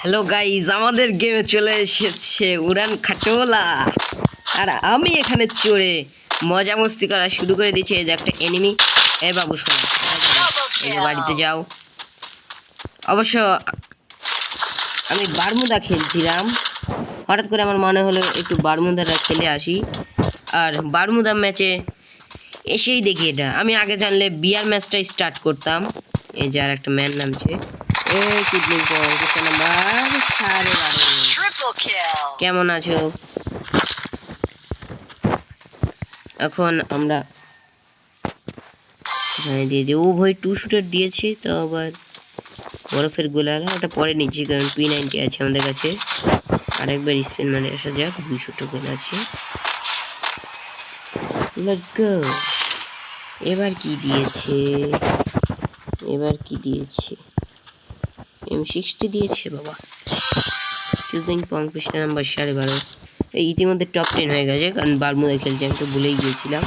Hello guys, আমাদের গেমে চলে এসেছে উড়ান খাটোলা। আর আমি এখানে চড়ে মজা মস্তি করা শুরু করে দিয়েছি। এই যে একটা এনিমি। এ বাবু শোনো, এই যে বাড়িতে যাও। অবশ্য আমি বারমুদা খেলছিলাম, হঠাৎ করে আমার মনে হলো একটু বারমুদাটা খেলে আসি। আর বারমুদা ম্যাচে এসেই দেখি এটা আমি আগে জানলে বিয়ার ম্যাচটাই স্টার্ট করতাম। এই যে আর একটা ম্যান নামছে। কেমন আছো? এখন আমরা দিয়ে উভয় 2 শুটার দিয়েছি, তো আবার বরফের গোলালা ওটা পরে নিচ্ছি, কারণ P90 আছে আমাদের কাছে। আরেকবার স্পিন মানে আসা যাক, 200 টোকেন আছে। Let's go. এবার কি দিয়েছে? M60 দিয়েছে বাবা। চুজিং পং পৃষ্ঠা নাম্বার 12.5। এই ইতিমধ্যে টপ 10 হয়ে গেছে, কারণ বারমুদা খেলছে, আমি তো ভুলেই গিয়েছিলাম।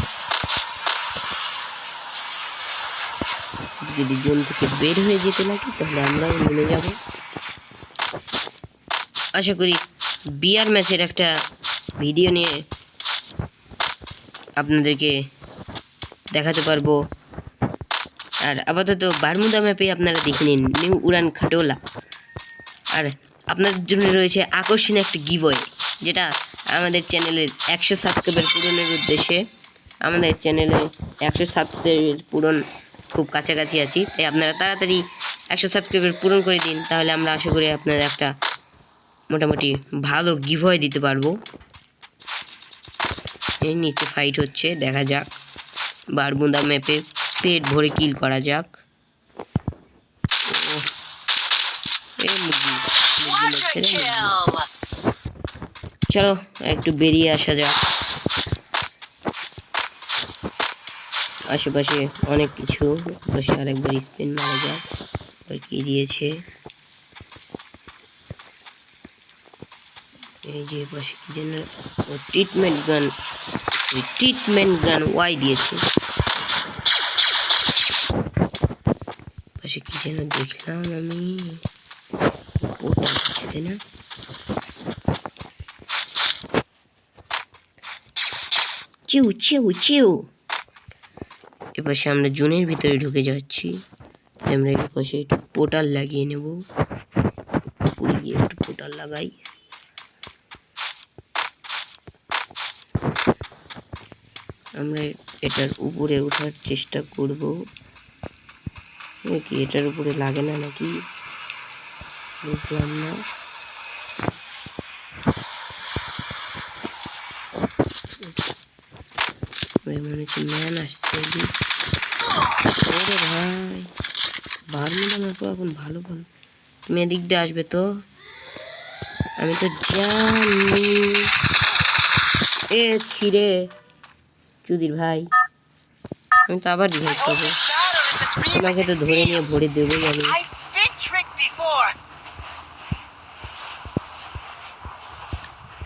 যদি জোন থেকে বের হয়ে যেতে লাগে তাহলে আমরাও নেমে যাব। আশা করি বিয়ার ম্যাচের একটা ভিডিও নিয়ে আপনাদেরকে দেখাতে পারবো। আর আপাতত বারমুদা ম্যাপে আপনারা দেখে নিন নিউ উড়ান খাটোলা। আর আপনাদের জন্য রয়েছে আকর্ষণীয় একটা গিভওয়ে, যেটা আমাদের চ্যানেলের 100 সাবস্ক্রাইবার পূরণের উদ্দেশ্যে। আমাদের চ্যানেলে 100 সাবস্ক্রাইবার পূরণ খুব কাছাকাছি আছি, তাই আপনারা তাড়াতাড়ি 100 সাবস্ক্রাইবার পূরণ করে দিন। তাহলে আমরা আশা করি আপনাদের একটা মোটামুটি ভালো গিভওয়ে দিতে পারবো। এই নিচে ফাইট হচ্ছে, দেখা যাক। বারমুদা ম্যাপে পেট ভরে কিল করা যাক। চলো একটু বেরিয়ে আসা যাক। আশেপাশে অনেক কিছু, বসে আরেকবার স্পিন মারা যাক। আর কি দিয়েছে? এই যে পাশে কি যেন ট্রিটমেন্ট গান ওয়াই দিয়েছে। পাশে কি যেন দেখলাম আমি, ওটা তাই না? চিউ চিউ চিউ। এপাশে আমরা জোনের ভিতরে ঢুকে যাচ্ছি। আমরা এই পাশে একটু পোর্টাল লাগিয়ে নেব। গিয়ে একটু পোর্টাল লাগাই। আমরা এটার উপরে ওঠার চেষ্টা করব। কি এটার উপরে লাগে না নাকি বুঝলাম না। মনে হচ্ছে ম্যান আসছে। ওরে ভাই, বারমুদা ম্যাপও এখন ভালো। তুমি এদিক দিয়ে আসবে তো? আমি তো জানি। এ ছিড়ে চুদির ভাই, আমি তো আবার রিভাইভ করবো। তোমাকে তো ধরে নিয়ে ভরে দেবো আমি।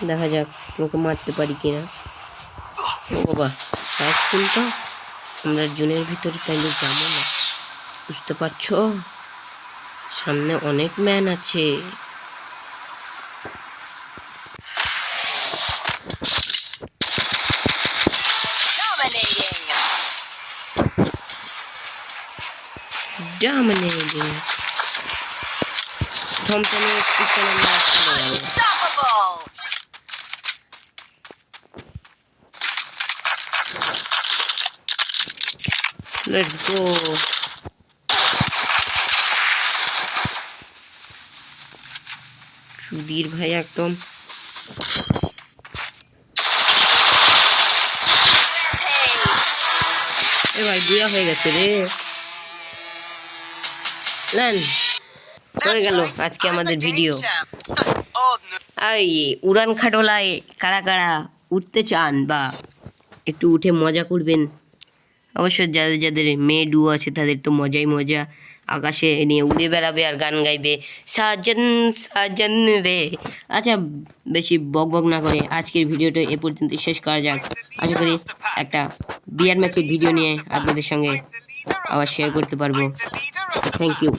দেখা যাক তোমাকে মারতে পারি কিনা। ও বাবা, তো আমরা জুনের ভিতরে তাইলে যাবো না, বুঝতে পারছো? সামনে অনেক ম্যান আছে। Dominating. Thompson is unstoppable. Let's go. Sudhir ভাই একদম এ ভাই বুয়া হয়ে গেছে রে। লেন হয়ে গেল আজকে আমাদের ভিডিও। এই উড়ান খাটোলায় কারা কারা উঠতে চান বা একটু উঠে মজা করবেন? অবশ্য যাদের যাদের মেয়ে ডুও আছে তাদের তো মজাই মজা। আকাশে নিয়ে উড়ে বেড়াবে আর গান গাইবে, সাজন সাজন রে। আচ্ছা, বেশি বক বক না করে আজকের ভিডিওটা এ পর্যন্ত শেষ করা যাক। আশা করি একটা বিয়ার ম্যাচের ভিডিও নিয়ে আপনাদের সঙ্গে আবার শেয়ার করতে পারবো। Thank you.